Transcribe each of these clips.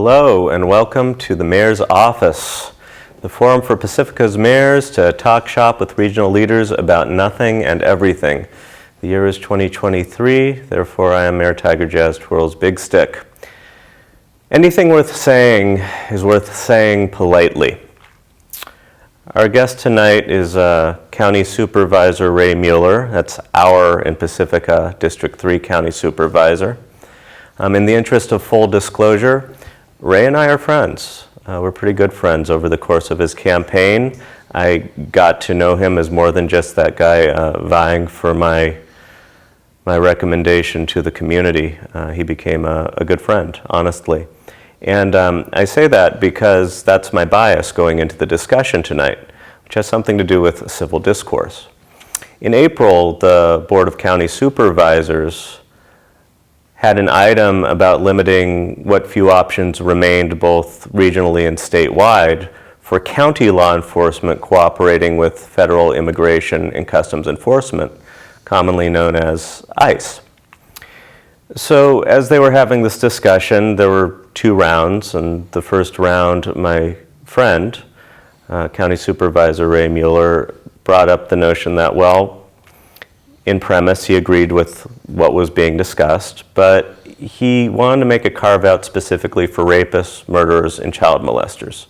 Hello and welcome to the Mayor's Office, the forum for Pacifica's mayors to talk shop with regional leaders about nothing and everything. The year is 2023, therefore I am Mayor Tygarjas, Twyrls, Bigstyck. Anything worth saying is worth saying politely. Our guest tonight is County Supervisor Ray Mueller. That's our in Pacifica District 3 County Supervisor. In the interest of full disclosure, Ray and I are friends. We're pretty good friends over the course of his campaign. I got to know him as more than just that guy vying for my recommendation to the community. He became a good friend, honestly. And I say that because that's my bias going into the discussion tonight, which has something to do with civil discourse. In April, the Board of County Supervisors had an item about limiting what few options remained both regionally and statewide for county law enforcement cooperating with federal immigration and customs enforcement, commonly known as ICE. So as they were having this discussion, there were two rounds, and the first round, my friend, County Supervisor Ray Mueller, brought up the notion that, well, in premise, he agreed with what was being discussed, but he wanted to make a carve-out specifically for rapists, murderers, and child molesters.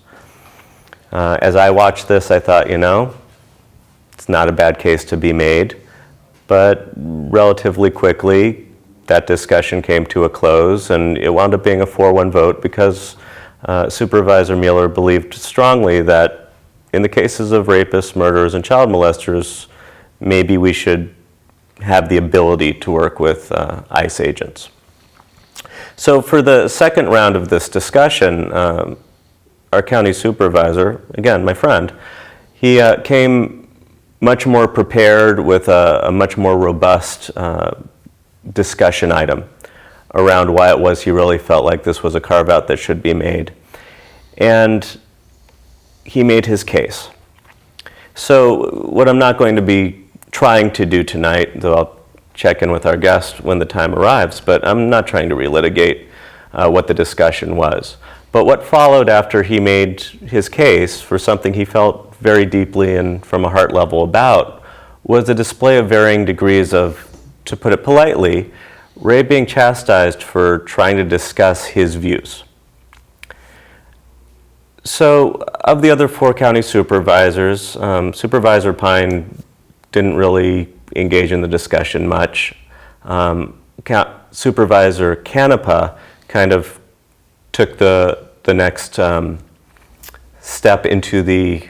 As I watched this, I thought, it's not a bad case to be made, but relatively quickly, that discussion came to a close, and it wound up being a 4-1 vote because Supervisor Mueller believed strongly that in the cases of rapists, murderers, and child molesters, maybe we should have the ability to work with ICE agents. So for the second round of this discussion, our county supervisor, again, my friend, he came much more prepared with a much more robust discussion item around why it was he really felt like this was a carve-out that should be made. And he made his case. So what I'm not going to be trying to do tonight, though I'll check in with our guest when the time arrives, but I'm not trying to relitigate what the discussion was. But what followed after he made his case for something he felt very deeply and from a heart level about was a display of varying degrees of, to put it politely, Ray being chastised for trying to discuss his views. So of the other 4 county supervisors, Supervisor Pine didn't really engage in the discussion much. Supervisor Canepa kind of took the next step into the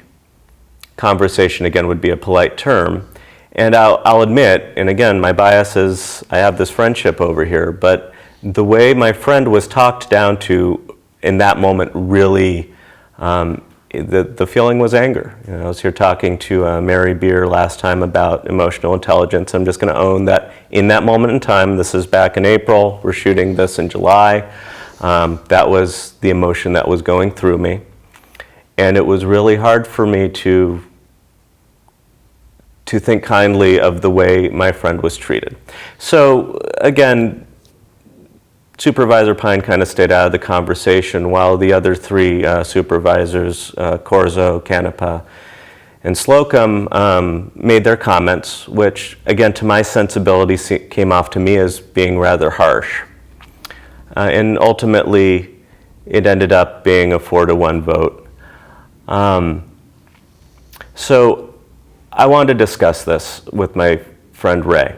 conversation, again would be a polite term. And I'll admit, and again, my bias is I have this friendship over here, but the way my friend was talked down to in that moment really the feeling was anger. I was here talking to Mary Beer last time about emotional intelligence. I'm just going to own that in that moment in time, this is back in April, we're shooting this in July, that was the emotion that was going through me. And it was really hard for me to think kindly of the way my friend was treated. So again, Supervisor Pine kind of stayed out of the conversation while the other 3 supervisors, Corzo, Canepa, and Slocum, made their comments, which, again, to my sensibility, came off to me as being rather harsh. And ultimately, it ended up being a 4-1 vote. So I wanted to discuss this with my friend Ray.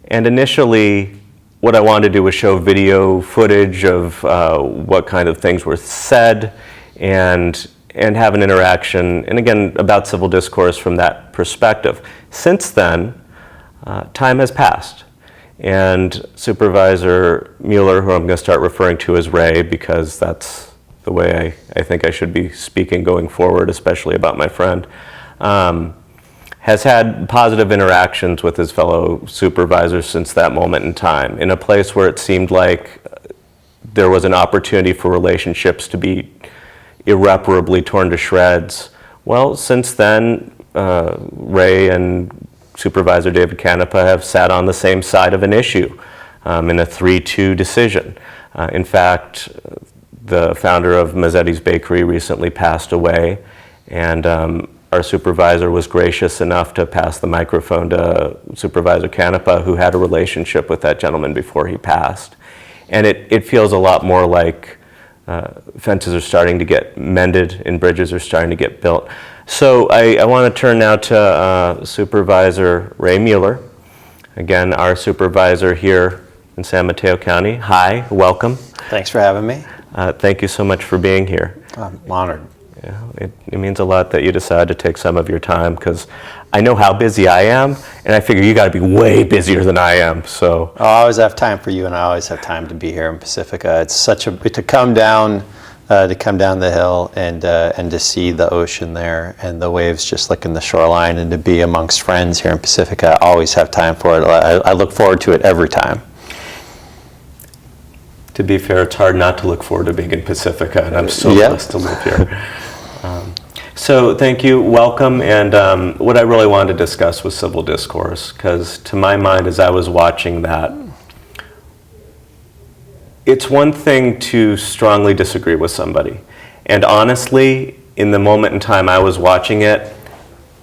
And initially, what I wanted to do was show video footage of what kind of things were said and have an interaction, and again, about civil discourse from that perspective. Since then, time has passed, and Supervisor Mueller, who I'm going to start referring to as Ray because that's the way I think I should be speaking going forward, especially about my friend, has had positive interactions with his fellow supervisors since that moment in time, in a place where it seemed like there was an opportunity for relationships to be irreparably torn to shreds. Well, since then, Ray and Supervisor David Canepa have sat on the same side of an issue in a 3-2 decision. In fact, the founder of Mazzetti's Bakery, recently passed away, and our supervisor was gracious enough to pass the microphone to Supervisor Canepa, who had a relationship with that gentleman before he passed. And it feels a lot more like fences are starting to get mended and bridges are starting to get built. So I want to turn now to Supervisor Ray Mueller, again, our supervisor here in San Mateo County. Hi, welcome. Thanks for having me. Thank you so much for being here. I'm honored. Yeah, it means a lot that you decided to take some of your time, because I know how busy I am, and I figure you got to be way busier than I am. So I always have time for you, and I always have time to be here in Pacifica. It's such a to come down the hill and to see the ocean there and the waves just licking the shoreline, and to be amongst friends here in Pacifica. I always have time for it. I look forward to it every time. To be fair, it's hard not to look forward to being in Pacifica, and I'm so blessed to live here. So thank you, welcome, and what I really wanted to discuss was civil discourse, because to my mind, as I was watching that, it's one thing to strongly disagree with somebody, and honestly, in the moment in time I was watching it,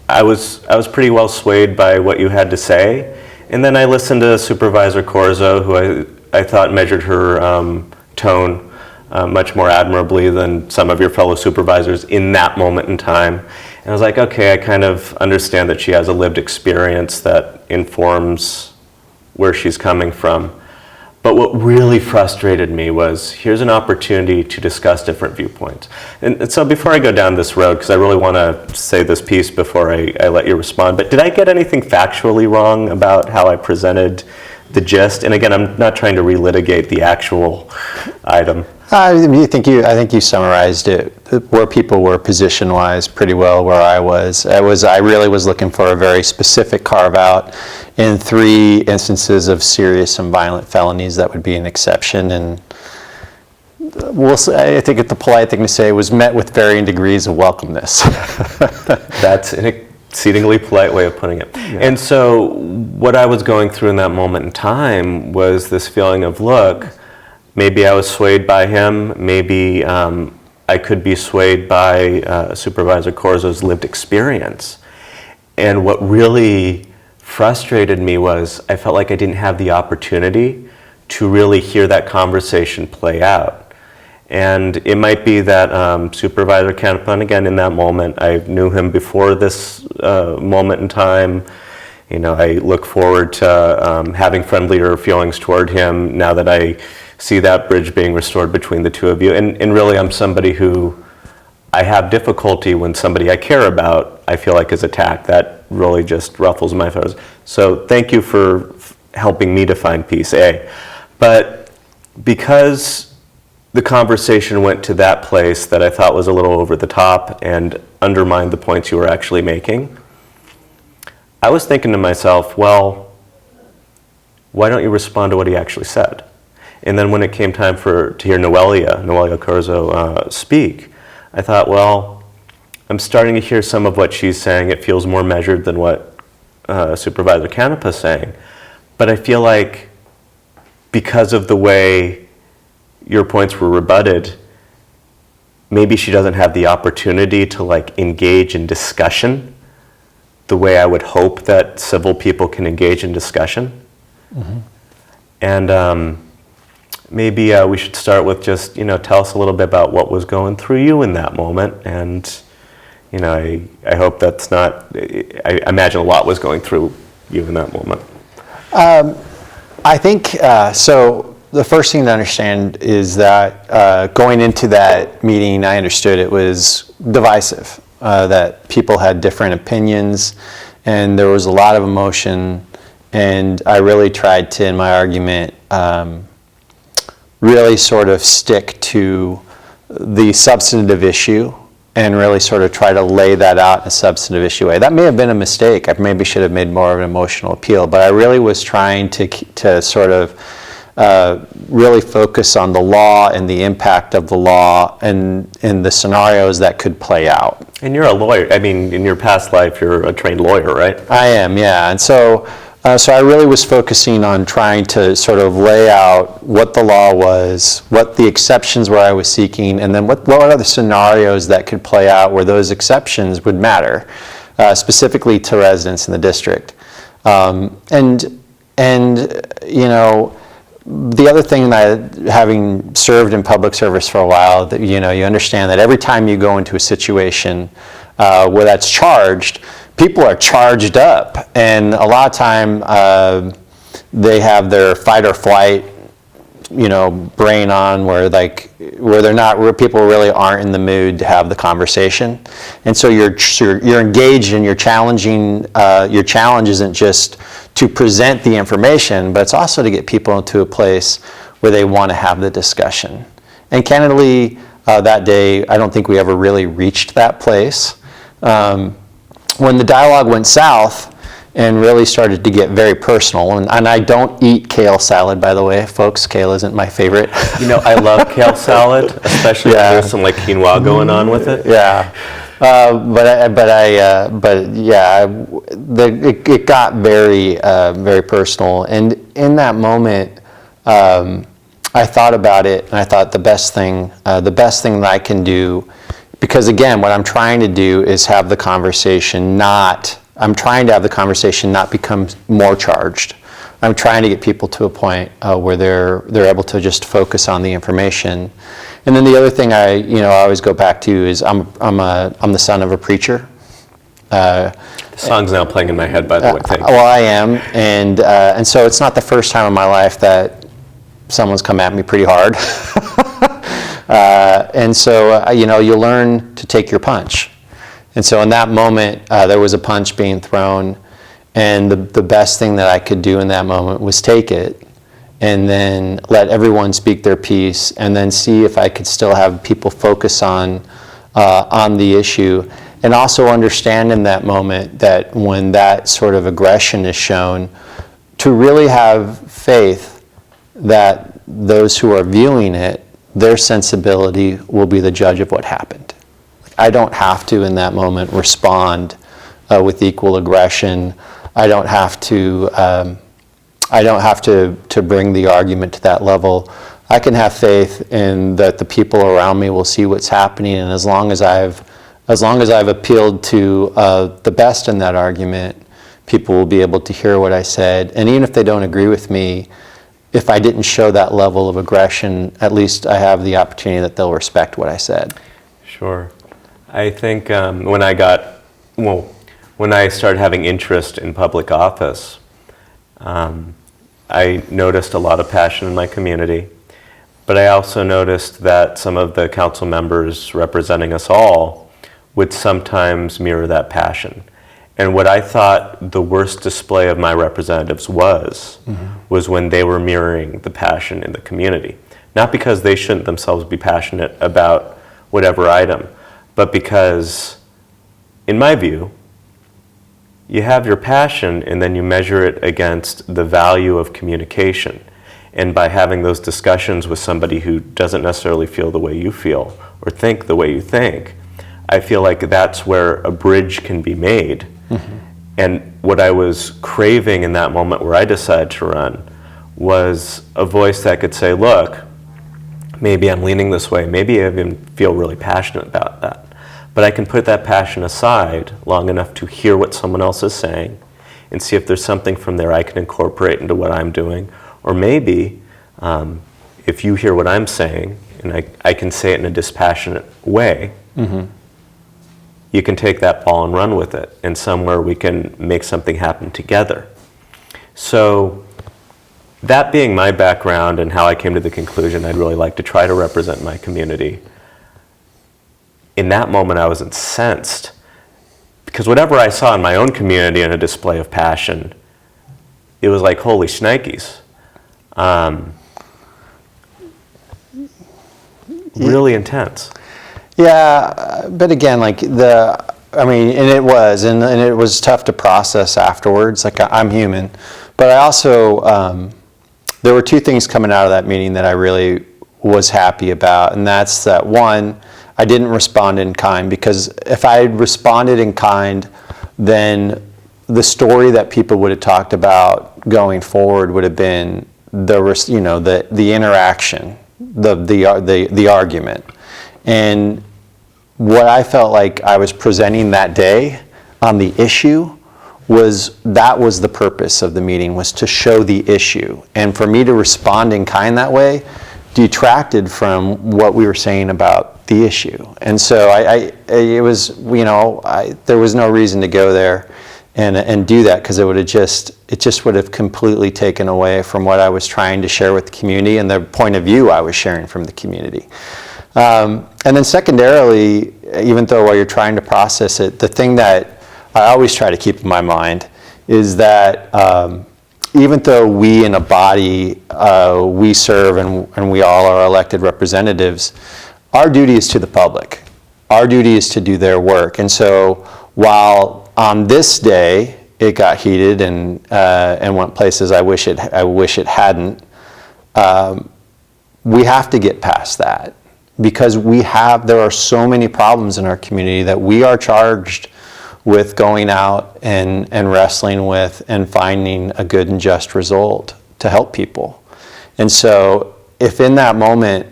I was pretty well swayed by what you had to say, and then I listened to Supervisor Corzo, who I thought measured her tone much more admirably than some of your fellow supervisors in that moment in time. And I was like, okay, I kind of understand that she has a lived experience that informs where she's coming from. But what really frustrated me was, here's an opportunity to discuss different viewpoints. And so before I go down this road, because I really want to say this piece before I let you respond, but did I get anything factually wrong about how I presented the gist? And again, I'm not trying to relitigate the actual item. I think you summarized it where people were position-wise pretty well. Where I really was looking for a very specific carve-out in 3 instances of serious and violent felonies that would be an exception, and I think the polite thing to say was met with varying degrees of welcomeness. That's an exceedingly polite way of putting it. Yeah. And so what I was going through in that moment in time was this feeling of, look, maybe I was swayed by him, maybe I could be swayed by Supervisor Corzo's lived experience. And what really frustrated me was I felt like I didn't have the opportunity to really hear that conversation play out. And it might be that Supervisor Canepa, again, in that moment, I knew him before this moment in time. You know, I look forward to having friendlier feelings toward him now that I see that bridge being restored between the two of you. And really, I'm somebody who, I have difficulty when somebody I care about, I feel like, is attacked. That really just ruffles my feathers. So thank you for helping me to find peace, A. But because the conversation went to that place that I thought was a little over the top and undermined the points you were actually making, I was thinking to myself, well, why don't you respond to what he actually said? And then when it came time to hear Noelia Corzo speak, I thought, well, I'm starting to hear some of what she's saying. It feels more measured than what Supervisor Canepa is saying. But I feel like because of the way your points were rebutted, maybe she doesn't have the opportunity to engage in discussion the way I would hope that civil people can engage in discussion. Mm-hmm. And maybe we should start with just, tell us a little bit about what was going through you in that moment. And, I hope that's not, I imagine a lot was going through you in that moment. I think, so the first thing to understand is that going into that meeting, I understood it was divisive, that people had different opinions, and there was a lot of emotion, and I really tried to, in my argument, really sort of stick to the substantive issue and really sort of try to lay that out in a substantive issue way. That may have been a mistake. I maybe should have made more of an emotional appeal, but I really was trying to sort of really focus on the law and the impact of the law and in the scenarios that could play out. And you're a lawyer. I mean, in your past life, you're a trained lawyer, right? I am, yeah. And so So I really was focusing on trying to sort of lay out what the law was, what the exceptions were I was seeking, and then what are the scenarios that could play out where those exceptions would matter, specifically to residents in the district. And you know, the other thing that, having served in public service for a while, that you know, you understand that every time you go into a situation where that's charged, people are charged up, and a lot of time they have their fight or flight, you know, brain on, where they're not, where people really aren't in the mood to have the conversation, and so you're engaged and you're challenging. Your challenge isn't just to present the information, but it's also to get people into a place where they want to have the discussion. And candidly, that day, I don't think we ever really reached that place. When the dialogue went south and really started to get very personal, and I don't eat kale salad, by the way, folks. Kale isn't my favorite. You know, I love kale salad, especially when there's some like quinoa going on with it. Yeah, it got very personal, and in that moment, I thought about it, and I thought the best thing that I can do. Because again, what I'm trying to do is have the conversation not become more charged. I'm trying to get people to a point where they're able to just focus on the information. And then the other thing I always go back to is I'm the son of a preacher. The song's now playing in my head, by the way. Thank you. Well, I am, and so it's not the first time in my life that someone's come at me pretty hard. And so, you know, you learn to take your punch. And so in that moment, there was a punch being thrown, and the best thing that I could do in that moment was take it, and then let everyone speak their piece, and then see if I could still have people focus on the issue, and also understand in that moment that when that sort of aggression is shown, to really have faith that those who are viewing it, their sensibility will be the judge of what happened. I don't have to, in that moment, respond with equal aggression. I don't have to bring the argument to that level. I can have faith in that the people around me will see what's happening, and as long as I've appealed to the best in that argument, people will be able to hear what I said. And even if they don't agree with me, if I didn't show that level of aggression, at least I have the opportunity that they'll respect what I said. Sure. I think when I started having interest in public office, I noticed a lot of passion in my community, but I also noticed that some of the council members representing us all would sometimes mirror that passion. And what I thought the worst display of my representatives was when they were mirroring the passion in the community. Not because they shouldn't themselves be passionate about whatever item, but because, in my view, you have your passion and then you measure it against the value of communication. And by having those discussions with somebody who doesn't necessarily feel the way you feel or think the way you think, I feel like that's where a bridge can be made. And what I was craving in that moment where I decided to run was a voice that could say, look, maybe I'm leaning this way, maybe I even feel really passionate about that, but I can put that passion aside long enough to hear what someone else is saying and see if there's something from there I can incorporate into what I'm doing. Or maybe if you hear what I'm saying and I can say it in a dispassionate way, you can take that ball and run with it, and somewhere we can make something happen together. So that being my background and how I came to the conclusion I'd really like to try to represent my community, in that moment I was incensed, because whatever I saw in my own community in a display of passion, it was like, holy shnikes. Really intense. Yeah, but again, and it was tough to process afterwards. Like, I'm human, but I also, there were two things coming out of that meeting that I really was happy about, and that's that one, I didn't respond in kind, because if I had responded in kind, then the story that people would have talked about going forward would have been the interaction, the argument. And what I felt like I was presenting that day on the issue that was the purpose of the meeting, was to show the issue. And for me to respond in kind that way detracted from what we were saying about the issue. And so there was no reason to go there and do that, because it just would have completely taken away from what I was trying to share with the community and the point of view I was sharing from the community. And then secondarily, even though while you're trying to process it, the thing that I always try to keep in my mind is that even though we in a body, we serve and we all are elected representatients, our duty is to the public. Our duty is to do their work. And so while on this day it got heated and went places I wish it hadn't, we have to get past that, because there are so many problems in our community that we are charged with going out and wrestling with and finding a good and just result to help people. And so if in that moment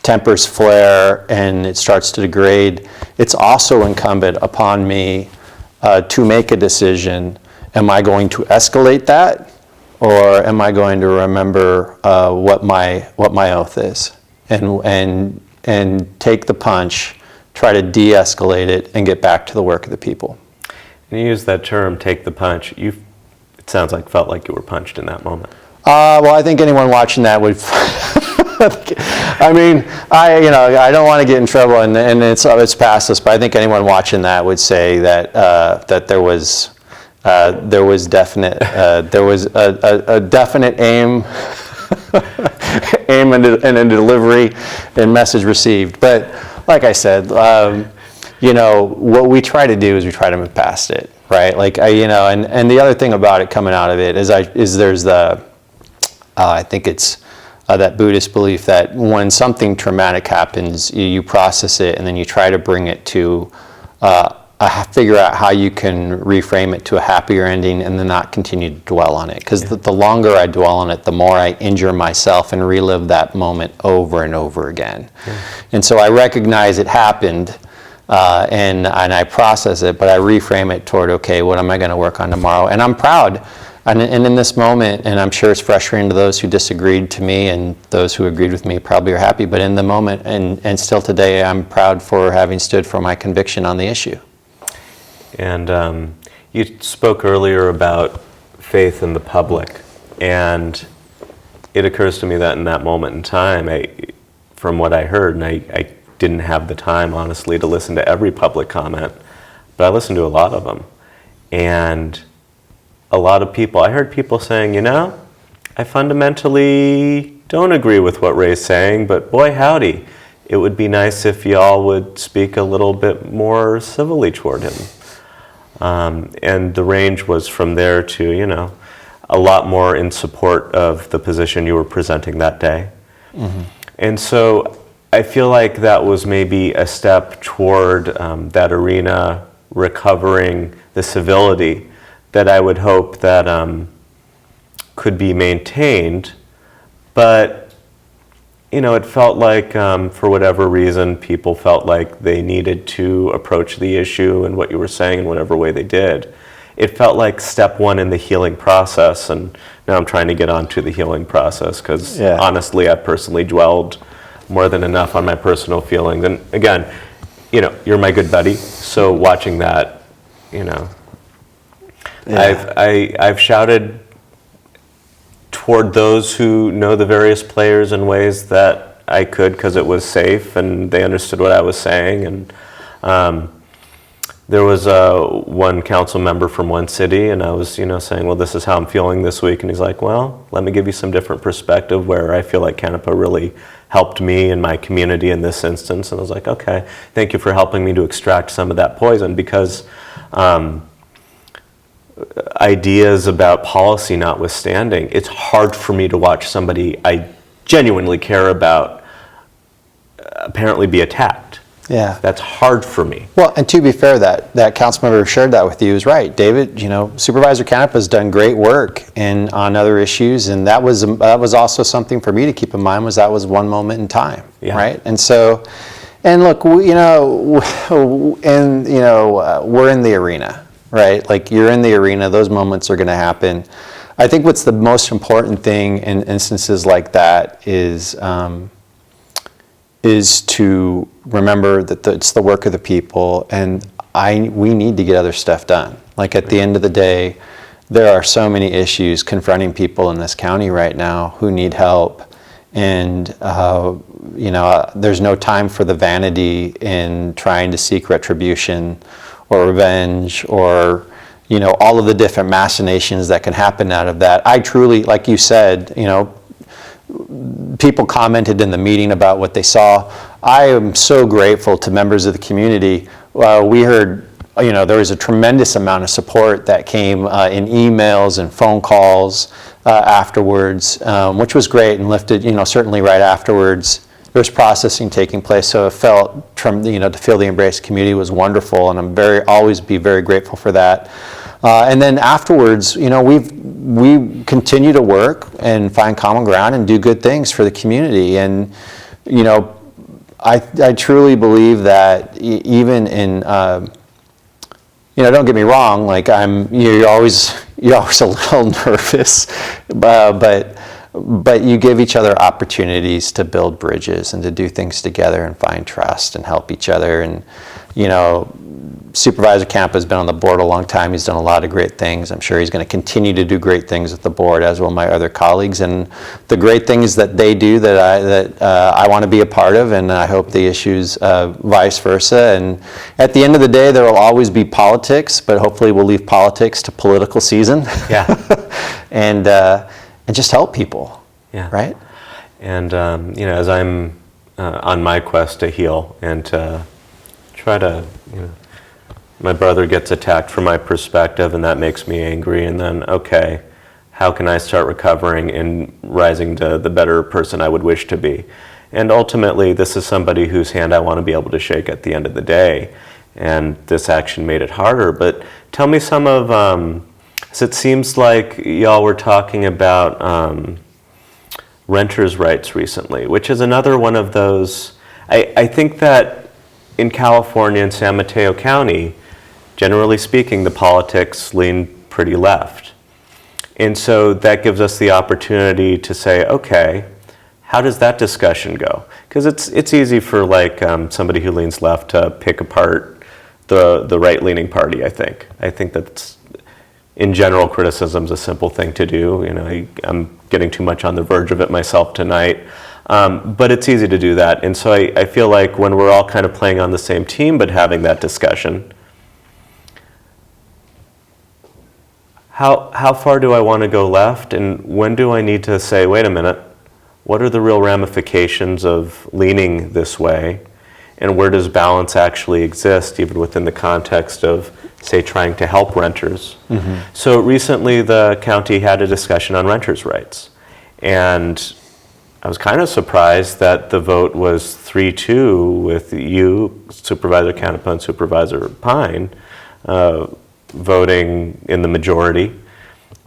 tempers flare and it starts to degrade, it's also incumbent upon me to make a decision. Am I going to escalate that, or am I going to remember what my oath is and take the punch, try to de-escalate it, and get back to the work of the people? And you use that term, take the punch. It sounds like felt like you were punched in that moment. Well, I think anyone watching that would. I mean, I don't want to get in trouble, and it's past us. But I think anyone watching that would say that there was definite a definite aim and a delivery and message received. But like I said, what we try to do is we try to move past it, right? And the other thing about it coming out of it is there's I think it's that Buddhist belief that when something traumatic happens, you process it and then you try to bring it to figure out how you can reframe it to a happier ending and then not continue to dwell on it. Because the longer I dwell on it, the more I injure myself and relive that moment over and over again. And so I recognize it happened, and I process it, but I reframe it toward, okay, what am I going to work on tomorrow? And I'm proud. And in this moment, and I'm sure it's frustrating to those who disagreed to me, and those who agreed with me probably are happy, but in the moment, and still today, I'm proud for having stood for my conviction on the issue. And you spoke earlier about faith in the public, and it occurs to me that in that moment in time, from what I heard, and I didn't have the time, honestly, to listen to every public comment, but I listened to a lot of them. And a lot of people, I heard people saying, I fundamentally don't agree with what Ray's saying, but boy howdy, it would be nice if y'all would speak a little bit more civilly toward him. And the range was from there to, a lot more in support of the position you were presenting that day. Mm-hmm. And so I feel like that was maybe a step toward that arena recovering the civility that I would hope that could be maintained. But, it felt like for whatever reason, people felt like they needed to approach the issue and what you were saying in whatever way they did. It felt like step one in the healing process, and now I'm trying to get onto the healing process because honestly, I personally dwelled more than enough on my personal feelings. And again, you're my good buddy, so watching that, I've shouted toward those who know the various players in ways that I could because it was safe and they understood what I was saying. And there was one council member from one city, and I was, saying, well, this is how I'm feeling this week. And he's like, well, let me give you some different perspective where I feel like Canepa really helped me and my community in this instance. And I was like, okay, thank you for helping me to extract some of that poison, because ideas about policy notwithstanding, it's hard for me to watch somebody I genuinely care about apparently be attacked. Yeah. That's hard for me. Well, and to be fair, that council member who shared that with you is right. David, Supervisor Canepa's done great work on other issues, and that was also something for me to keep in mind, was that was one moment in time, right? And so, and look, we're in the arena, right? Like, you're in the arena, those moments are going to happen. I think what's the most important thing in instances like that is to remember that it's the work of the people, and we need to get other stuff done. Like, at the end of the day, there are so many issues confronting people in this county right now who need help, and there's no time for the vanity in trying to seek retribution or revenge or all of the different machinations that can happen out of that. I truly, like you said, people commented in the meeting about what they saw. I am so grateful to members of the community. We heard, there was a tremendous amount of support that came in emails and phone calls afterwards, which was great, and lifted, certainly right afterwards. There was processing taking place, so it felt, to feel the embraced community was wonderful, and I'm always be very grateful for that. And then afterwards, we continue to work and find common ground and do good things for the community. And I truly believe that even in don't get me wrong, like you're always a little nervous, but you give each other opportunities to build bridges and to do things together and find trust and help each other. And Supervisor Canepa has been on the board a long time. He's done a lot of great things. I'm sure he's going to continue to do great things with the board, as will my other colleagues. And the great things that they do that I want to be a part of, and I hope the issues vice versa. And at the end of the day, there will always be politics, but hopefully we'll leave politics to political season. Yeah. and just help people. Yeah. Right. And as I'm on my quest to heal and to try to, my brother gets attacked from my perspective, and that makes me angry. And then, okay, how can I start recovering and rising to the better person I would wish to be? And ultimately, this is somebody whose hand I want to be able to shake at the end of the day. And this action made it harder. But tell me some of, so it seems like y'all were talking about renters' rights recently, which is another one of those. I think that in California and San Mateo County, generally speaking, the politics lean pretty left. And so that gives us the opportunity to say, okay, how does that discussion go? Because it's easy for somebody who leans left to pick apart the right-leaning party, I think. I think that's, in general, criticism's a simple thing to do. I'm getting too much on the verge of it myself tonight. But it's easy to do that. And so I feel like when we're all kind of playing on the same team but having that discussion, how far do I want to go left, and when do I need to say, wait a minute, what are the real ramifications of leaning this way, and where does balance actually exist, even within the context of, say, trying to help renters? Mm-hmm. So recently the county had a discussion on renters' rights, and I was kind of surprised that the vote was 3-2 with you, Supervisor Canepa, and Supervisor Pine voting in the majority,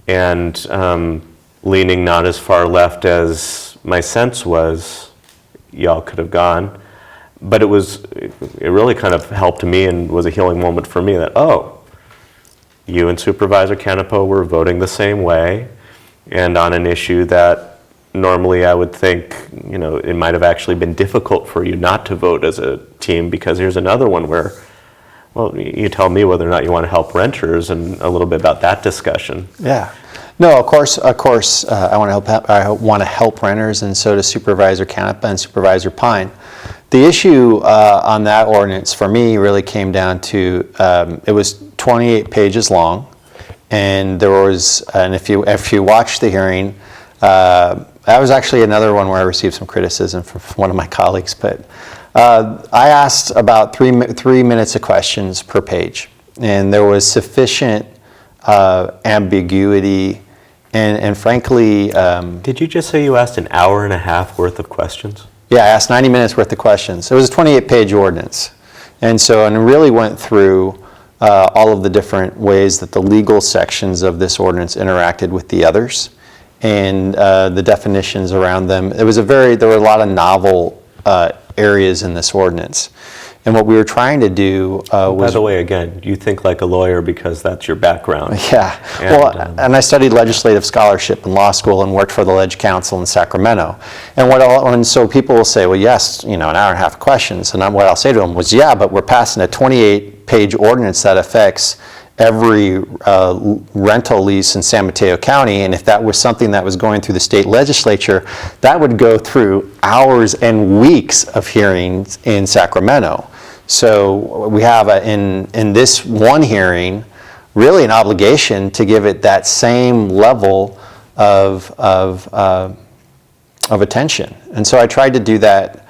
and leaning not as far left as my sense was y'all could have gone. But it really kind of helped me and was a healing moment for me that, you and Supervisor Canepa were voting the same way, and on an issue that normally I would think, it might have actually been difficult for you not to vote as a team, because here's another one where, well, you tell me whether or not you want to help renters and a little bit about that discussion. Yeah. No, of course, I want to help renters, and so does Supervisor Canepa and Supervisor Pine. The issue on that ordinance for me really came down to, it was 28 pages long, and if you watch the hearing, that was actually another one where I received some criticism from one of my colleagues, but I asked about 3 minutes of questions per page, and there was sufficient ambiguity, and frankly... Did you just say you asked an hour and a half worth of questions? Yeah, I asked 90 minutes worth of questions. It was a 28-page ordinance. And it really went through all of the different ways that the legal sections of this ordinance interacted with the others and the definitions around them. There were a lot of novel areas in this ordinance. And what we were trying to do was... By the way, again, you think like a lawyer because that's your background. Yeah. And I studied legislative scholarship in law school and worked for the Ledge Council in Sacramento. And so people will say, well, yes, an hour and a half of questions. And what I'll say to them was, yeah, but we're passing a 28-page ordinance that affects every rental lease in San Mateo County, and if that was something that was going through the state legislature, that would go through hours and weeks of hearings in Sacramento. So we have, in this one hearing, really an obligation to give it that same level of attention. And so I tried to do that,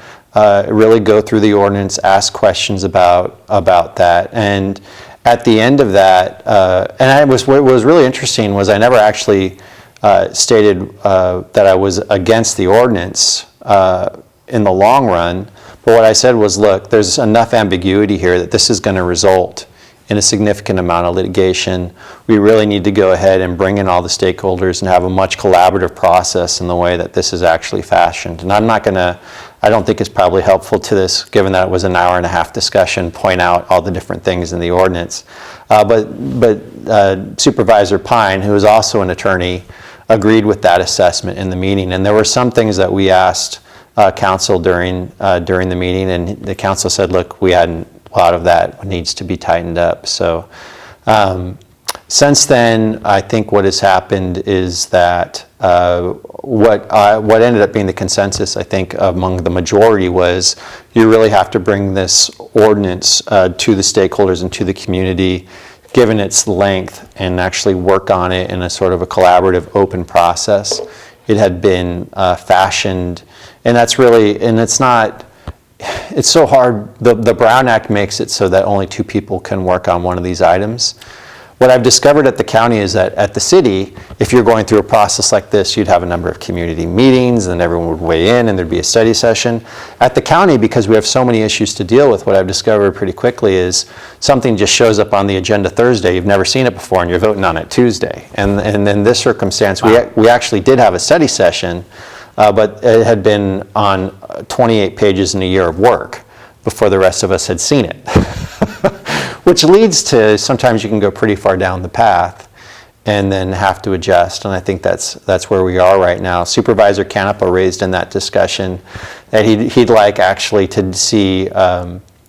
really go through the ordinance, ask questions about that, and at the end of that, what was really interesting was I never actually stated that I was against the ordinance in the long run, but what I said was, look, there's enough ambiguity here that this is going to result in a significant amount of litigation. We really need to go ahead and bring in all the stakeholders and have a much collaborative process in the way that this is actually fashioned. And I don't think it's probably helpful to this, given that it was an hour and a half discussion, point out all the different things in the ordinance. But Supervisor Pine, who is also an attorney, agreed with that assessment in the meeting. And there were some things that we asked council during the meeting, and the council said, look, a lot of that needs to be tightened up. So since then, I think what has happened is that what ended up being the consensus, I think, among the majority was you really have to bring this ordinance to the stakeholders and to the community, given its length, and actually work on it in a sort of a collaborative, open process. It had been fashioned, and it's so hard. The Brown Act makes it so that only two people can work on one of these items. What I've discovered at the county is that at the city, if you're going through a process like this, you'd have a number of community meetings and everyone would weigh in and there'd be a study session. At the county, because we have so many issues to deal with, what I've discovered pretty quickly is something just shows up on the agenda Thursday, you've never seen it before, and you're voting on it Tuesday. And in this circumstance, we actually did have a study session, but it had been on 28 pages in a year of work before the rest of us had seen it. Which leads to sometimes you can go pretty far down the path and then have to adjust, and I think that's where we are right now. Supervisor Canepa raised in that discussion that he'd like actually to see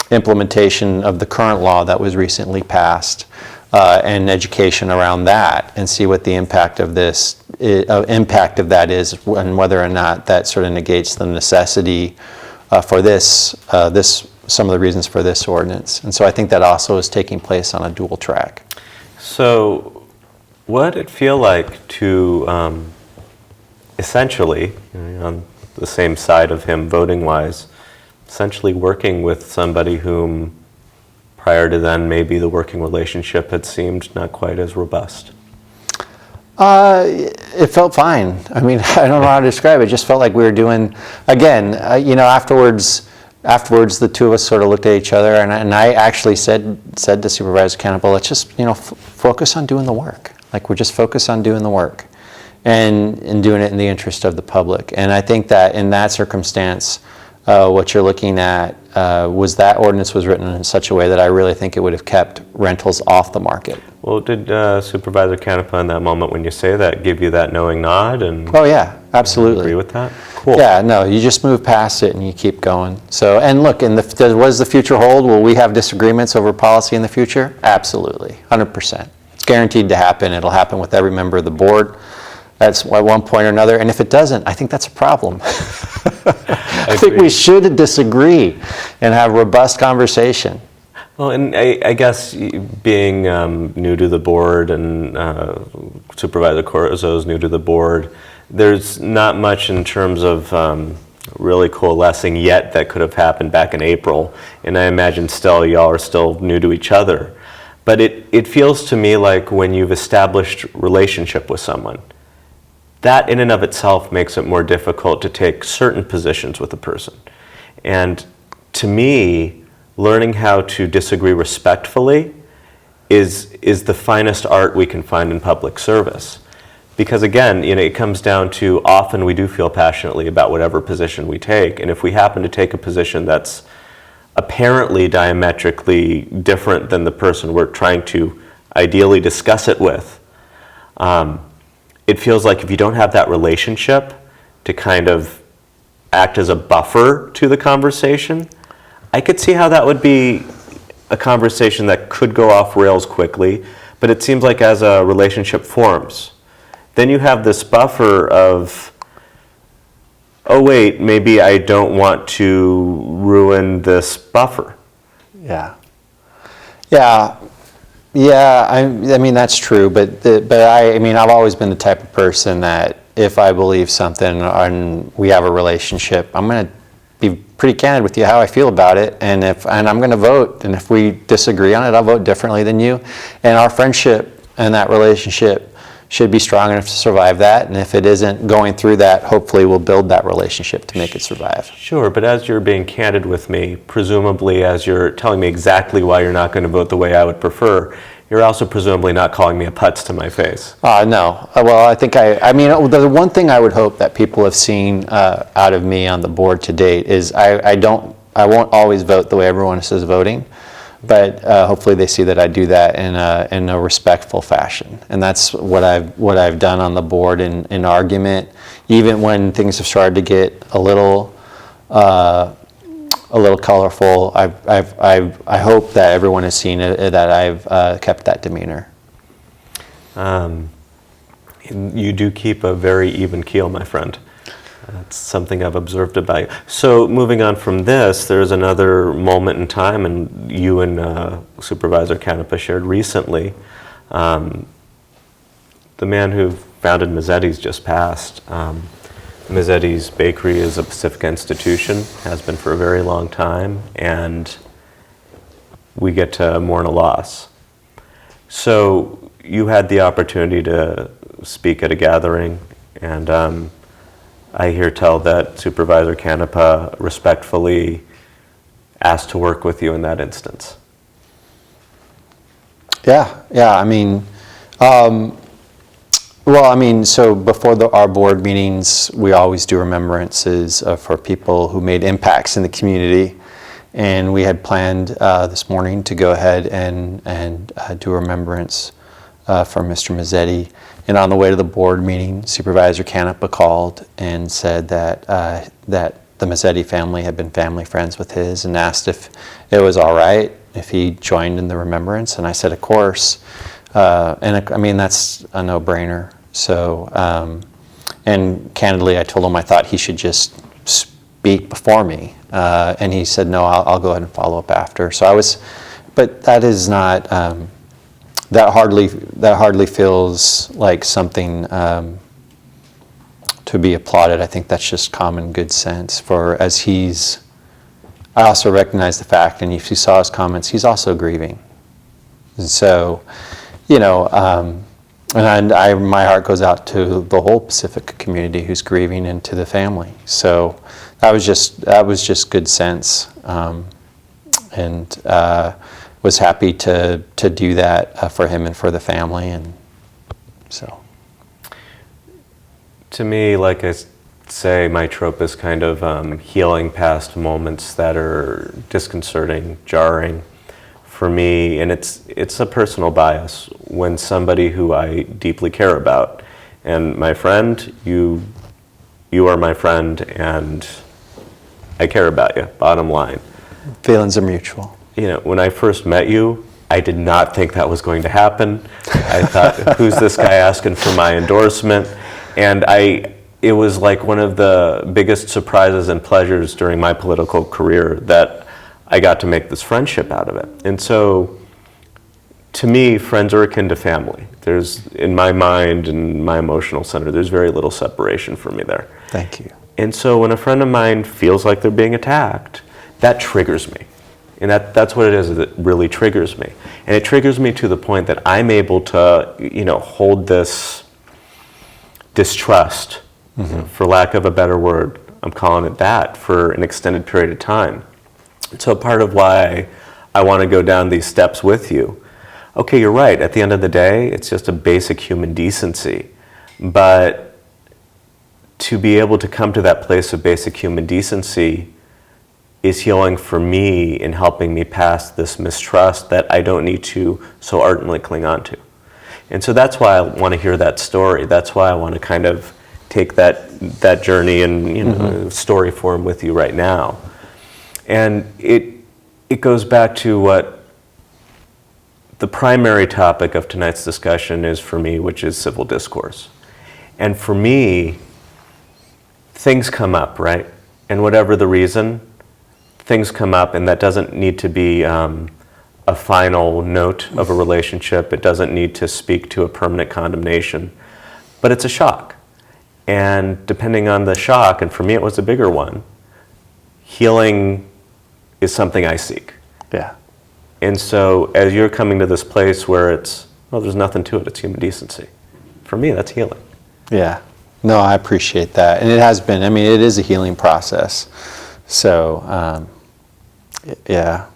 implementation of the current law that was recently passed and education around that, and see what the impact of that is, and whether or not that sort of negates the necessity for some of the reasons for this ordinance. And so I think that also is taking place on a dual track. So what did it feel like to essentially, on the same side of him voting-wise, essentially working with somebody whom prior to then maybe the working relationship had seemed not quite as robust? It felt fine. I mean, I don't know how to describe it. It just felt like we were doing, again, afterwards, the two of us sort of looked at each other, and I actually said to Supervisor Canepa, let's just focus on doing the work. Like, we're just focused on doing the work and doing it in the interest of the public. And I think that in that circumstance, what you're looking at was that ordinance was written in such a way that I really think it would have kept rentals off the market. Well, did Supervisor Canepa in that moment, when you say that, give you that knowing nod? Oh yeah, absolutely. Agree with that? Cool. Yeah, no, you just move past it and you keep going. So, and look, what does the future hold? Will we have disagreements over policy in the future? Absolutely, 100%. It's guaranteed to happen. It'll happen with every member of the board. That's at one point or another, and if it doesn't, I think that's a problem. I think we should disagree and have robust conversation. Well, and I guess being new to the board, and Supervisor Corzo is new to the board, there's not much in terms of really coalescing yet that could have happened back in April, and I imagine still y'all are still new to each other. But it feels to me like when you've established relationship with someone, that in and of itself makes it more difficult to take certain positions with a person. And to me, learning how to disagree respectfully is the finest art we can find in public service. Because again, it comes down to often we do feel passionately about whatever position we take, and if we happen to take a position that's apparently diametrically different than the person we're trying to ideally discuss it with, it feels like if you don't have that relationship to kind of act as a buffer to the conversation, I could see how that would be a conversation that could go off rails quickly, but it seems like as a relationship forms, then you have this buffer of, oh wait, maybe I don't want to ruin this buffer. Yeah. I mean that's true, but I mean I've always been the type of person that if I believe something and we have a relationship, I'm going to be pretty candid with you how I feel about it, and I'm going to vote, and if we disagree on it, I'll vote differently than you, and our friendship and that relationship should be strong enough to survive that, and if it isn't going through that, hopefully we'll build that relationship to make it survive. Sure, but as you're being candid with me, presumably as you're telling me exactly why you're not going to vote the way I would prefer, you're also presumably not calling me a putz to my face. No. Well, I think I mean, the one thing I would hope that people have seen out of me on the board to date is I won't always vote the way everyone else is voting, but hopefully they see that I do that in a respectful fashion, and that's what I've done on the board in argument, even when things have started to get a little colorful. I hope that everyone has seen it, that I've kept that demeanor. You do keep a very even keel, my friend. That's something I've observed about you. So moving on from this, there's another moment in time, and you and Supervisor Canepa shared recently. The man who founded Mazzetti's just passed. Mazzetti's Bakery is a Pacifica institution, has been for a very long time, and we get to mourn a loss. So you had the opportunity to speak at a gathering, and I hear tell that Supervisor Canepa respectfully asked to work with you in that instance. Yeah. I mean, so before our board meetings, we always do remembrances for people who made impacts in the community, and we had planned this morning to go ahead and do a remembrance for Mr. Mazzetti. And on the way to the board meeting, Supervisor Canepa called and said that the Mazzetti family had been family friends with his, and asked if it was all right if he joined in the remembrance. And I said, of course. I mean, that's a no-brainer. So, and candidly, I told him I thought he should just speak before me. And he said, no, I'll go ahead and follow up after. So but that is not, that hardly feels like something to be applauded. I think that's just common good sense. I also recognize the fact, and if you saw his comments, he's also grieving. And so, and my heart goes out to the whole Pacifica community who's grieving, and to the family. So that was just good sense, and was happy to do that for him and for the family, and so. To me, like I say, my trope is kind of healing past moments that are disconcerting, jarring for me, and it's a personal bias when somebody who I deeply care about, and my friend, you are my friend, and I care about you, bottom line. Feelings are mutual. When I first met you, I did not think that was going to happen. I thought, who's this guy asking for my endorsement? And it was like one of the biggest surprises and pleasures during my political career that I got to make this friendship out of it. And so, to me, friends are akin to family. There's, in my mind and my emotional center, there's very little separation for me there. Thank you. And so when a friend of mine feels like they're being attacked, that triggers me. And that's what it is that really triggers me. And it triggers me to the point that I'm able to, hold this distrust, for lack of a better word, I'm calling it that, for an extended period of time. So part of why I want to go down these steps with you. Okay, you're right. At the end of the day, it's just a basic human decency. But to be able to come to that place of basic human decency is healing for me in helping me pass this mistrust that I don't need to so ardently cling on to. And so that's why I want to hear that story. That's why I want to kind of take that journey in story form with you right now. And it goes back to what the primary topic of tonight's discussion is for me, which is civil discourse. And for me, things come up, right? And whatever the reason, things come up, and that doesn't need to be a final note of a relationship. It doesn't need to speak to a permanent condemnation, but it's a shock. And depending on the shock, and for me it was a bigger one, healing is something I seek. Yeah. And so as you're coming to this place where it's, well, there's nothing to it, it's human decency. For me, that's healing. Yeah. No, I appreciate that. And it has been, I mean, it is a healing process. So, yeah.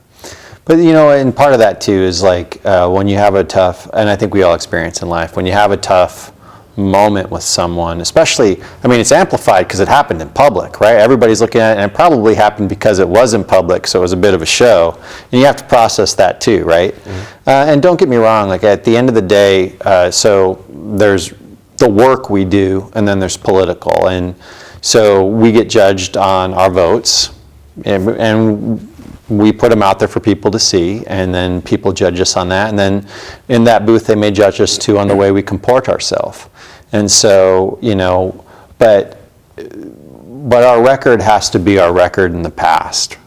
But, you know, and part of that too is like when you have a tough, and I think we all experience in life, when you have a tough moment with someone, especially, I mean, it's amplified because it happened in public, right? Everybody's looking at it, and it probably happened because it was in public, so it was a bit of a show. And you have to process that too, right? And don't get me wrong, like at the end of the day, so there's the work we do, and then there's political. And so we get judged on our votes, and we put them out there for people to see, and then people judge us on that. And then in that booth, they may judge us too on the way we comport ourselves. And so, you know, but our record has to be our record in the past,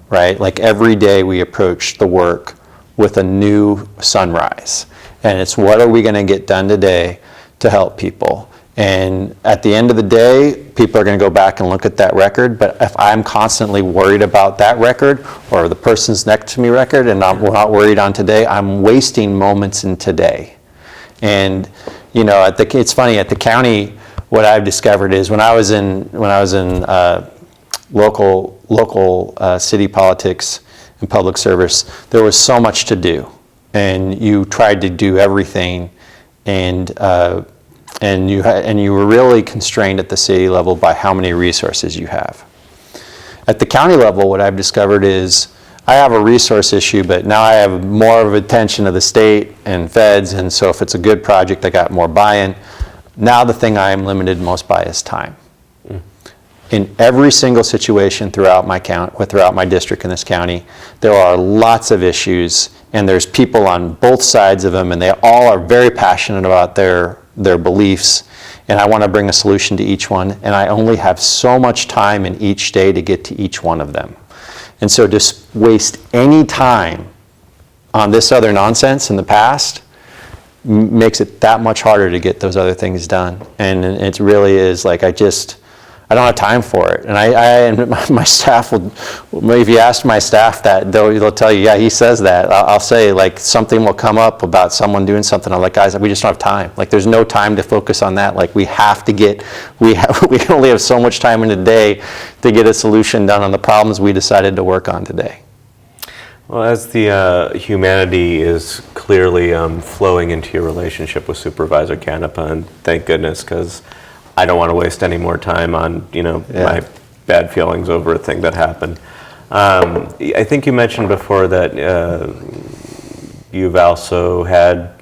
right? Like every day we approach the work with a new sunrise. And it's what are we going to get done today to help people? And at the end of the day, people are going to go back and look at that record. But if I'm constantly worried about that record or the person's next to me record and we're not worried on today, I'm wasting moments in today. And, you know, it's funny, at the county, what I've discovered is when I was in local city politics and public service, there was so much to do. And you tried to do everything, and you were really constrained at the city level by how many resources you have. At the county level, what I've discovered is I have a resource issue, but now I have more of attention of the state and feds, and so if it's a good project, I got more buy-in. Now the thing I am limited most by is time. In every single situation throughout my district in this county, there are lots of issues, and there's people on both sides of them, and they all are very passionate about their beliefs, and I want to bring a solution to each one, and I only have so much time in each day to get to each one of them. And so just waste any time on this other nonsense in the past makes it that much harder to get those other things done. And it really is like I don't have time for it. And and my staff will, if you ask my staff that, they'll tell you, yeah, he says that. I'll say like something will come up about someone doing something. I'm like, guys, we just don't have time. Like there's no time to focus on that. Like we can only have so much time in a day to get a solution done on the problems we decided to work on today. Well, as the humanity is clearly flowing into your relationship with Supervisor Canepa, and thank goodness, because I don't want to waste any more time on, my bad feelings over a thing that happened. I think you mentioned before that you've also had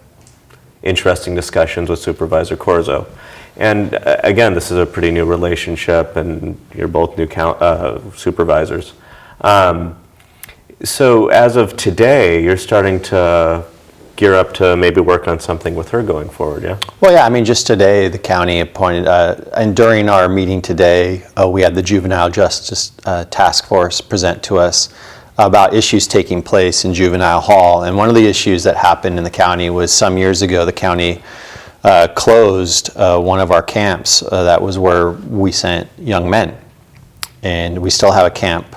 interesting discussions with Supervisor Corzo. And again, this is a pretty new relationship, and you're both new supervisors. So as of today, you're starting to gear up to maybe work on something with her going forward, yeah? Well, yeah, I mean, just today the county appointed, and during our meeting today, we had the Juvenile Justice Task Force present to us about issues taking place in juvenile hall. And one of the issues that happened in the county was some years ago, the county closed one of our camps. That was where we sent young men. And we still have a camp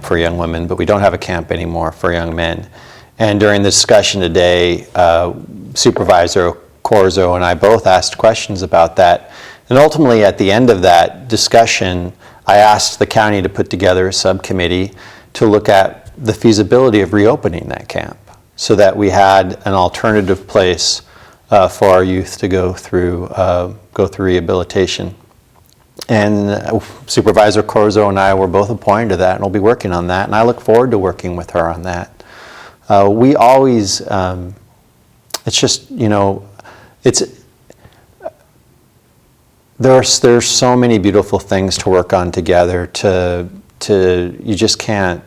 for young women, but we don't have a camp anymore for young men. And during the discussion today, Supervisor Corzo and I both asked questions about that. And ultimately, at the end of that discussion, I asked the county to put together a subcommittee to look at the feasibility of reopening that camp so that we had an alternative place for our youth to go through rehabilitation. And Supervisor Corzo and I were both appointed to that, and we'll be working on that, and I look forward to working with her on that. We always, it's just, you know, there's so many beautiful things to work on together you just can't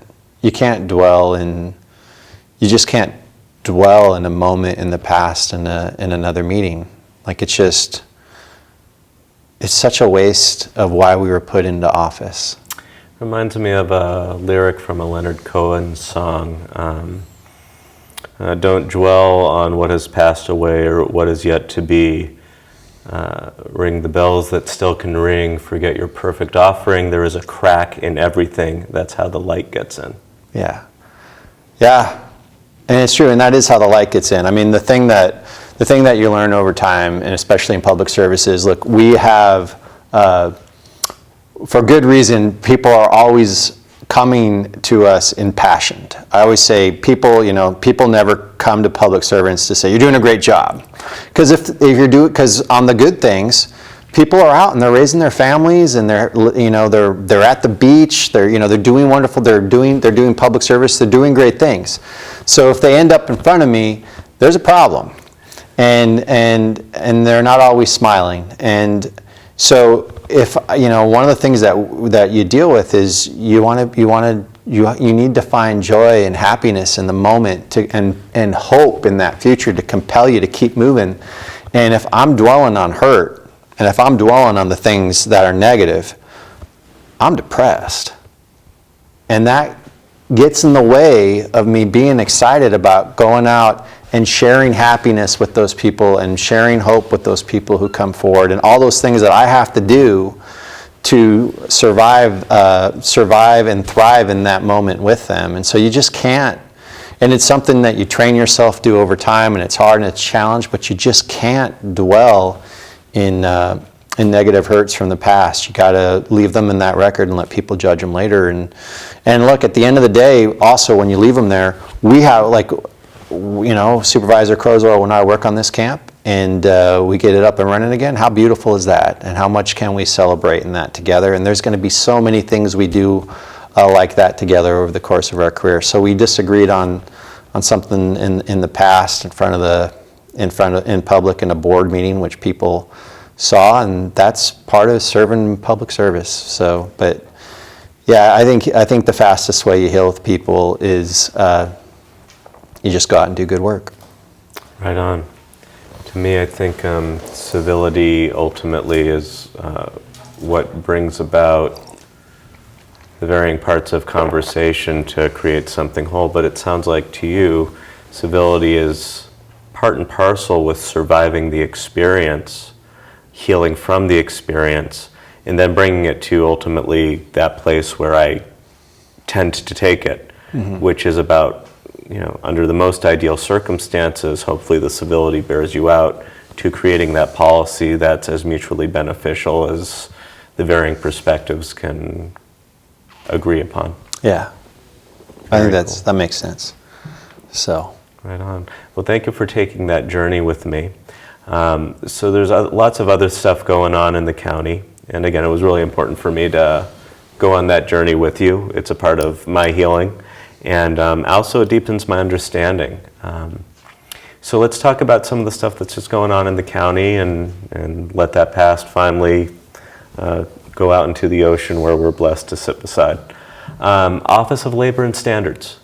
dwell in a moment in the past in another meeting. Like it's such a waste of why we were put into office. Reminds me of a lyric from a Leonard Cohen song. Don't dwell on what has passed away or what is yet to be. Ring the bells that still can ring. Forget your perfect offering. There is a crack in everything. That's how the light gets in. Yeah. Yeah. And it's true, and that is how the light gets in. I mean, the thing that you learn over time, and especially in public services, look, we have, for good reason, people are always coming to us impassioned. I always say people never come to public servants to say, you're doing a great job. Because on the good things, people are out and they're raising their families and they're at the beach, they're doing wonderful, they're doing public service, they're doing great things. So if they end up in front of me, there's a problem. And they're not always smiling. And so if one of the things that you deal with is you need to find joy and happiness in the moment and hope in that future to compel you to keep moving. And if I'm dwelling on hurt and if I'm dwelling on the things that are negative, I'm depressed. And that gets in the way of me being excited about going out and sharing happiness with those people and sharing hope with those people who come forward and all those things that I have to do to survive and thrive in that moment with them. And so you just can't, and it's something that you train yourself to do over time, and it's hard and it's a challenge, but you just can't dwell in negative hurts from the past. You got to leave them in that record and let people judge them later. And look, at the end of the day, also when you leave them there, we have Supervisor Corzo and I work on this camp, and we get it up and running again. How beautiful is that? And how much can we celebrate in that together? And there's going to be so many things we do like that together over the course of our career. So we disagreed on something in the past in public in a board meeting, which people saw, and that's part of serving public service. So, but yeah, I think the fastest way you heal with people is you just go out and do good work. Right on. To me, I think civility ultimately is what brings about the varying parts of conversation to create something whole. But it sounds like to you, civility is part and parcel with surviving the experience, healing from the experience, and then bringing it to ultimately that place where I tend to take it, which is about, under the most ideal circumstances, hopefully the civility bears you out to creating that policy that's as mutually beneficial as the varying perspectives can agree upon. Yeah, I think that makes sense. So. Right on. Well, thank you for taking that journey with me. So there's lots of other stuff going on in the county. And again, it was really important for me to go on that journey with you. It's a part of my healing. And also it deepens my understanding. So let's talk about some of the stuff that's just going on in the county and let that past finally go out into the ocean where we're blessed to sit beside. Office of Labor and Standards.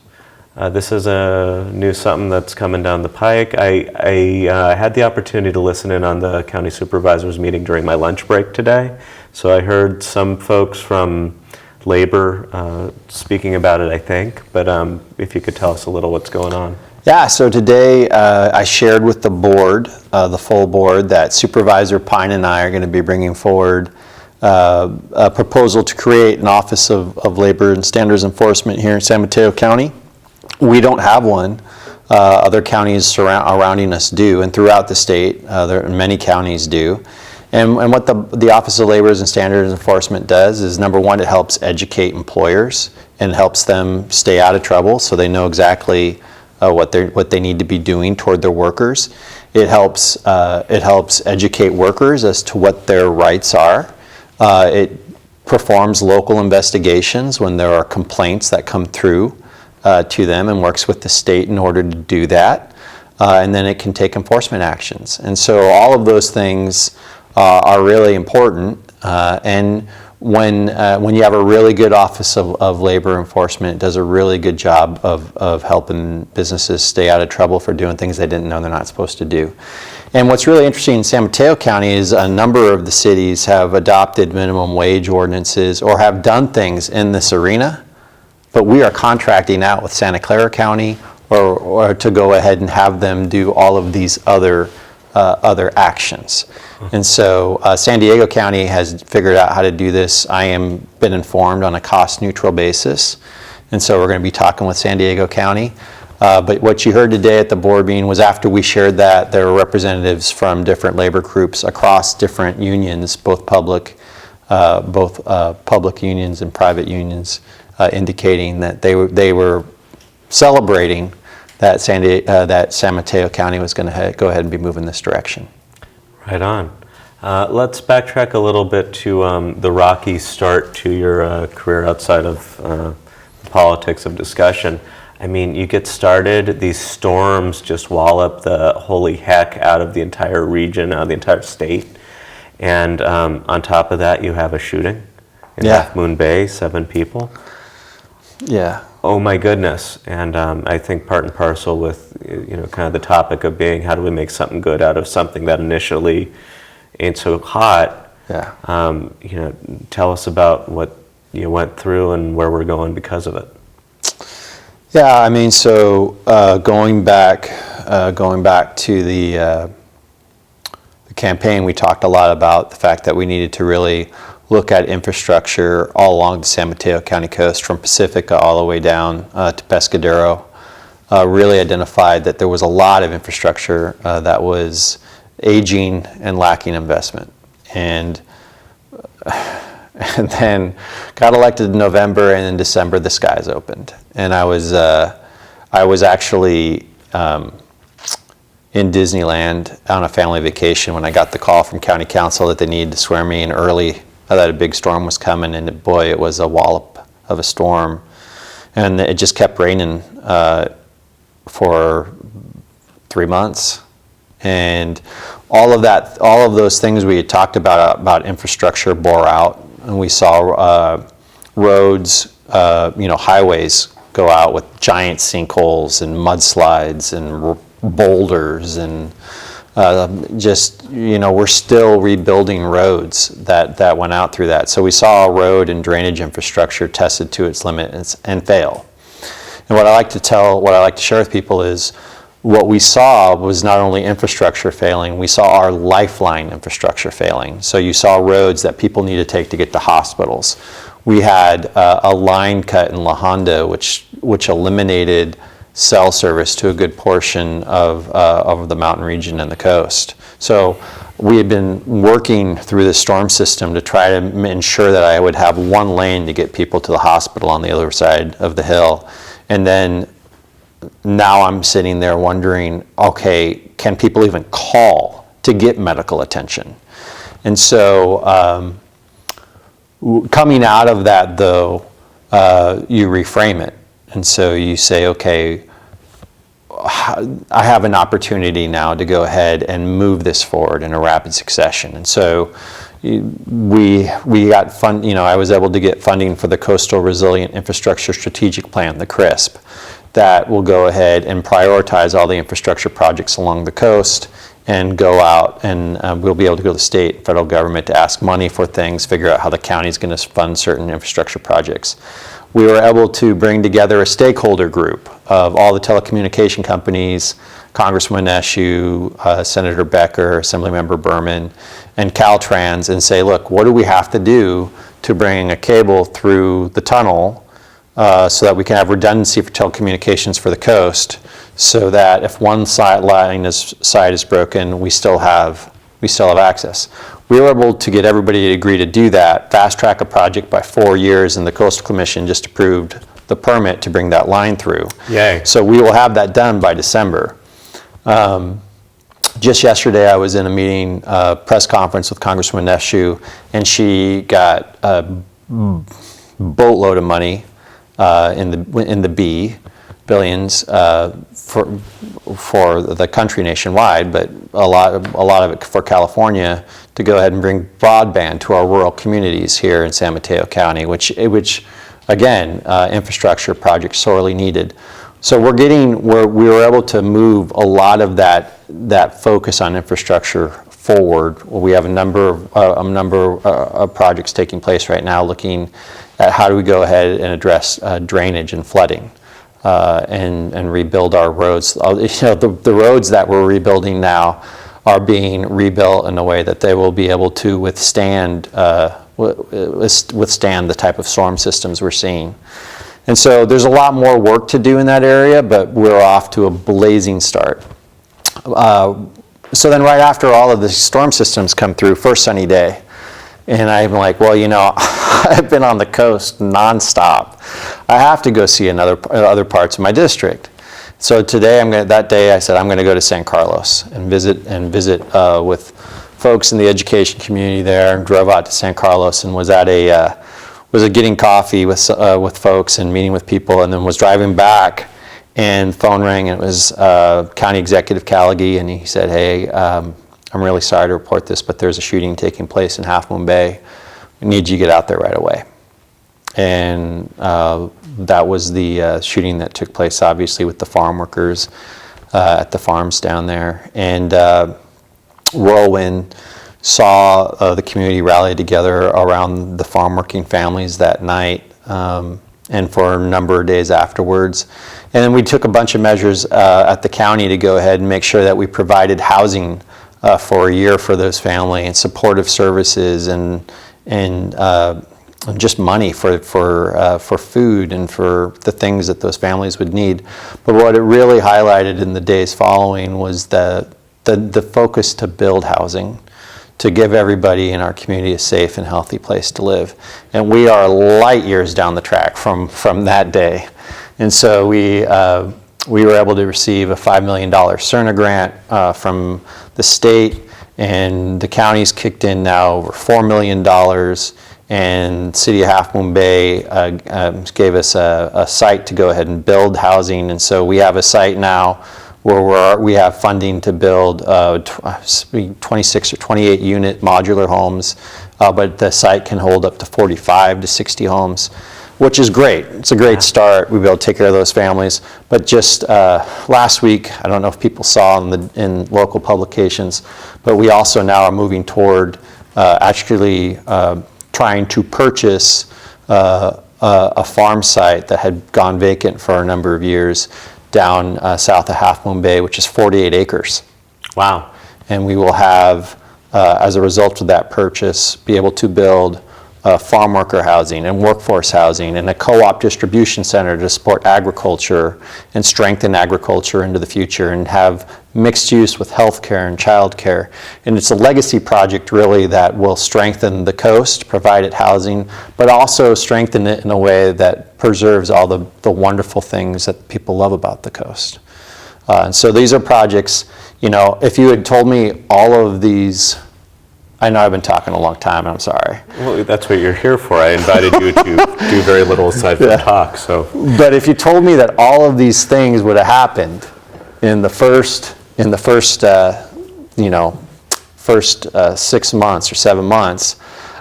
This is a new something that's coming down the pike. I had the opportunity to listen in on the county supervisors meeting during my lunch break today. So I heard some folks from labor speaking about it, I think. But if you could tell us a little what's going on. Yeah, so today I shared with the board, the full board, that Supervisor Pine and I are going to be bringing forward a proposal to create an Office of Labor and Standards Enforcement here in San Mateo County. We don't have one other counties surrounding us do, and throughout the state, many counties do. And what the Office of Labor and Standards Enforcement does is, number one, it helps educate employers and helps them stay out of trouble so they know exactly what they need to be doing toward their workers. It helps educate workers as to what their rights are. It performs local investigations when there are complaints that come through to them, and works with the state in order to do that. And then it can take enforcement actions. And so all of those things are really important. And when you have a really good Office of Labor Enforcement, it does a really good job of helping businesses stay out of trouble for doing things they didn't know they're not supposed to do. And what's really interesting in San Mateo County is a number of the cities have adopted minimum wage ordinances or have done things in this arena, but we are contracting out with Santa Clara County or to go ahead and have them do all of these other actions. And so San Diego County has figured out how to do this. I am been informed on a cost-neutral basis, and so we're going to be talking with San Diego County. But what you heard today at the board meeting was, after we shared that, there were representatives from different labor groups across different unions, both public unions and private unions, indicating that they were celebrating that San Mateo County was going to go ahead and be moving this direction. Right on. Let's backtrack a little bit to the rocky start to your career outside of the politics of discussion. I mean, you get started, these storms just wallop the holy heck out of the entire region, out of the entire state. And on top of that, you have a shooting in Half Moon Bay, 7 people. Yeah. Oh my goodness. And I think part and parcel with, kind of the topic of being, how do we make something good out of something that initially ain't so hot? Yeah. Tell us about what you went through and where we're going because of it. Yeah, I mean, so going back to the campaign, we talked a lot about the fact that we needed to really look at infrastructure all along the San Mateo County coast, from Pacifica all the way down to Pescadero. Really identified that there was a lot of infrastructure that was aging and lacking investment. And then got elected in November, and in December the skies opened. And I was actually in Disneyland on a family vacation when I got the call from County Council that they needed to swear me in early, that a big storm was coming, and boy, it was a wallop of a storm. And it just kept raining for 3 months. And all of those things we had talked about infrastructure bore out. And we saw roads, highways go out with giant sinkholes and mudslides and boulders, and we're still rebuilding roads that went out through that. So we saw a road and drainage infrastructure tested to its limits and fail. And what I like to share with people is, what we saw was not only infrastructure failing, we saw our lifeline infrastructure failing. So you saw roads that people need to take to get to hospitals. We had a line cut in La Honda, which eliminated cell service to a good portion of the mountain region and the coast. So we had been working through the storm system to try to ensure that I would have one lane to get people to the hospital on the other side of the hill. And then now I'm sitting there wondering, okay, can people even call to get medical attention? And so coming out of that, though, you reframe it. And so you say, okay, I have an opportunity now to go ahead and move this forward in a rapid succession. And so we got I was able to get funding for the Coastal Resilient Infrastructure Strategic Plan, the CRISP, that will go ahead and prioritize all the infrastructure projects along the coast and go out, and we'll be able to go to the state and federal government to ask money for things, figure out how the county is going to fund certain infrastructure projects. We were able to bring together a stakeholder group of all the telecommunication companies, Congressman Eshoo, Senator Becker, Assemblymember Berman, and Caltrans, and say, look, what do we have to do to bring a cable through the tunnel so that we can have redundancy for telecommunications for the coast, so that if one side is broken, we still have access. We were able to get everybody to agree to do that, fast track a project by 4 years, and the Coastal Commission just approved the permit to bring that line through. Yay. So we will have that done by December. Just yesterday, I was in a meeting, press conference with Congresswoman Neshew, and she got a boatload of money in the billions for the country nationwide, but a lot of it for California, to go ahead and bring broadband to our rural communities here in San Mateo County, which again, infrastructure project sorely needed. So we were able to move a lot of that focus on infrastructure forward. We have a number of projects taking place right now, looking at how do we go ahead and address drainage and flooding, and rebuild our roads. The roads that we're rebuilding now are being rebuilt in a way that they will be able to withstand the type of storm systems we're seeing. And so there's a lot more work to do in that area, but we're off to a blazing start. So then right after all of the storm systems come through, first sunny day, and I'm like, well, I've been on the coast nonstop. I have to go see other parts of my district. So today, that day I said, I'm going to go to San Carlos and visit with folks in the education community there, and drove out to San Carlos and was getting coffee with folks and meeting with people, and then was driving back, and phone rang, and it was County Executive Callaghy, and he said, hey, I'm really sorry to report this, but there's a shooting taking place in Half Moon Bay. We need you to get out there right away. And that was the shooting that took place, obviously, with the farm workers at the farms down there. And Whirlwind saw the community rally together around the farm working families that night, and for a number of days afterwards. And then we took a bunch of measures at the county to go ahead and make sure that we provided housing for a year for those families, and supportive services, and just money for food and for the things that those families would need. But what it really highlighted in the days following was the focus to build housing, to give everybody in our community a safe and healthy place to live. And we are light years down the track from that day. And so we were able to receive a $5 million CERNA grant from the state, and the county's kicked in now over $4 million, and City of Half Moon Bay gave us a site to go ahead and build housing. And so we have a site now where we have funding to build 26 or 28 unit modular homes, but the site can hold up to 45 to 60 homes, which is great. It's a great start. We'll be able to take care of those families. But just last week, I don't know if people saw in local publications, but we also now are moving toward actually trying to purchase a farm site that had gone vacant for a number of years down south of Half Moon Bay, which is 48 acres. Wow. And we will have, as a result of that purchase, be able to build farm worker housing and workforce housing and a co-op distribution center to support agriculture and strengthen agriculture into the future, and have mixed use with healthcare and childcare. And it's a legacy project really that will strengthen the coast, provide it housing, but also strengthen it in a way that preserves all the wonderful things that people love about the coast. And so these are projects, if you had told me all of these, I know I've been talking a long time, and I'm sorry. Well, that's what you're here for. I invited you to do very little aside from talk. So, but if you told me that all of these things would have happened in the first 6 months or 7 months,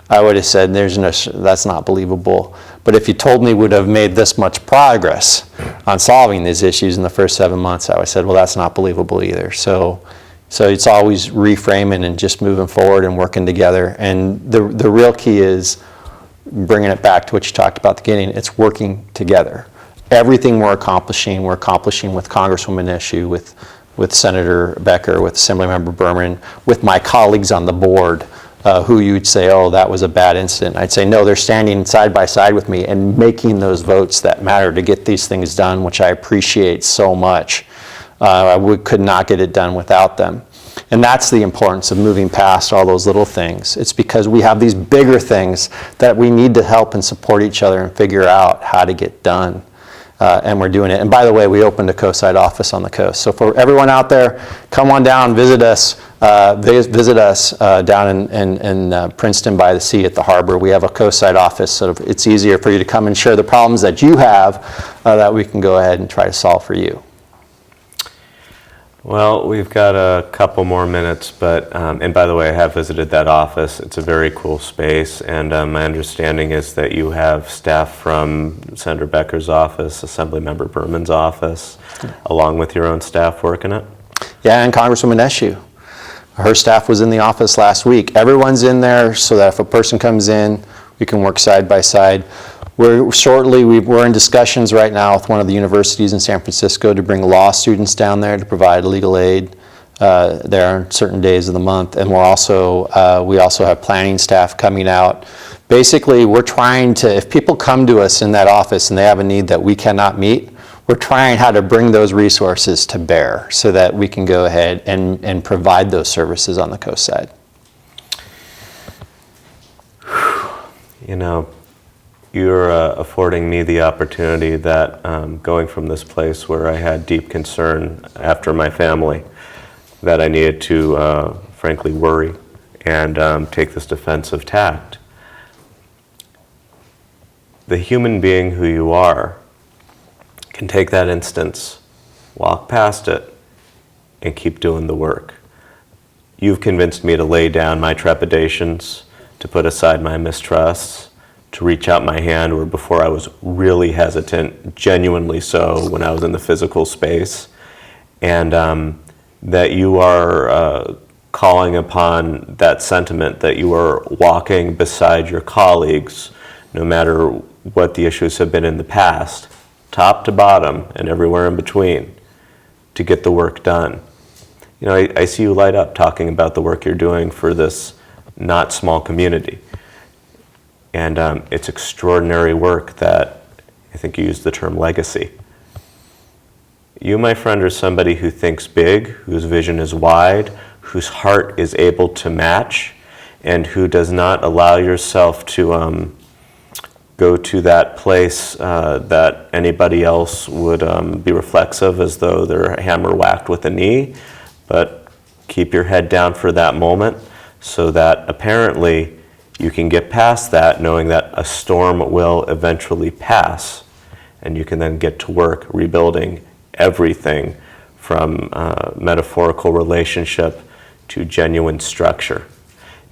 I would have said, that's not believable. But if you told me we would have made this much progress on solving these issues in the first 7 months, I would have said, well, that's not believable either. So it's always reframing and just moving forward and working together. And the real key is bringing it back to what you talked about at the beginning. It's working together. Everything we're accomplishing with Congresswoman Neshew, with Senator Becker, with Assemblymember Berman, with my colleagues on the board, who you'd say, oh, that was a bad incident. I'd say, no, they're standing side by side with me and making those votes that matter to get these things done, which I appreciate so much. We could not get it done without them. And that's the importance of moving past all those little things. It's because we have these bigger things that we need to help and support each other and figure out how to get done. And we're doing it. And by the way, we opened a coast-side office on the coast. So for everyone out there, come on down, visit us. Visit us down in Princeton by the sea at the harbor. We have a coast-side office, so it's easier for you to come and share the problems that you have that we can go ahead and try to solve for you. Well, we've got a couple more minutes, but, and by the way, I have visited that office. It's a very cool space, and my understanding is that you have staff from Senator Becker's office, Assemblymember Berman's office, along with your own staff working it? Yeah, and Congresswoman Eshoo. Her staff was in the office last week. Everyone's in there so that if a person comes in, we can work side by side. We're in discussions right now with one of the universities in San Francisco to bring law students down there to provide legal aid there on certain days of the month. And we also have planning staff coming out. Basically, we're trying to, if people come to us in that office and they have a need that we cannot meet, we're trying how to bring those resources to bear so that we can go ahead and provide those services on the coast side. You know, you're affording me the opportunity that going from this place where I had deep concern after my family, that I needed to frankly worry and take this defensive tact. The human being who you are can take that instance, walk past it, and keep doing the work. You've convinced me to lay down my trepidations, to put aside my mistrusts, to reach out my hand where before I was really hesitant, genuinely so when I was in the physical space, and that you are calling upon that sentiment, that you are walking beside your colleagues, no matter what the issues have been in the past, top to bottom and everywhere in between, to get the work done. You know, I see you light up talking about the work you're doing for this not small community. And it's extraordinary work that, I think you used the term legacy. You, my friend, are somebody who thinks big, whose vision is wide, whose heart is able to match, and who does not allow yourself to go to that place that anybody else would be reflexive as though they're hammer whacked with a knee, but keep your head down for that moment so that apparently you can get past that knowing that a storm will eventually pass, and you can then get to work rebuilding everything from metaphorical relationship to genuine structure.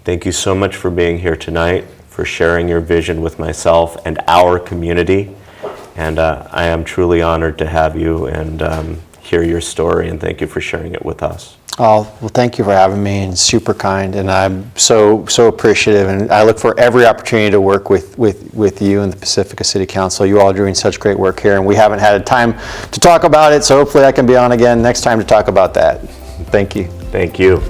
Thank you so much for being here tonight, for sharing your vision with myself and our community. And I am truly honored to have you and hear your story, and thank you for sharing it with us. Oh, well, thank you for having me, and super kind, and I'm so appreciative, and I look for every opportunity to work with you and the Pacifica City Council. You all are doing such great work here, and we haven't had time to talk about it, so hopefully I can be on again next time to talk about that. Thank you. Thank you.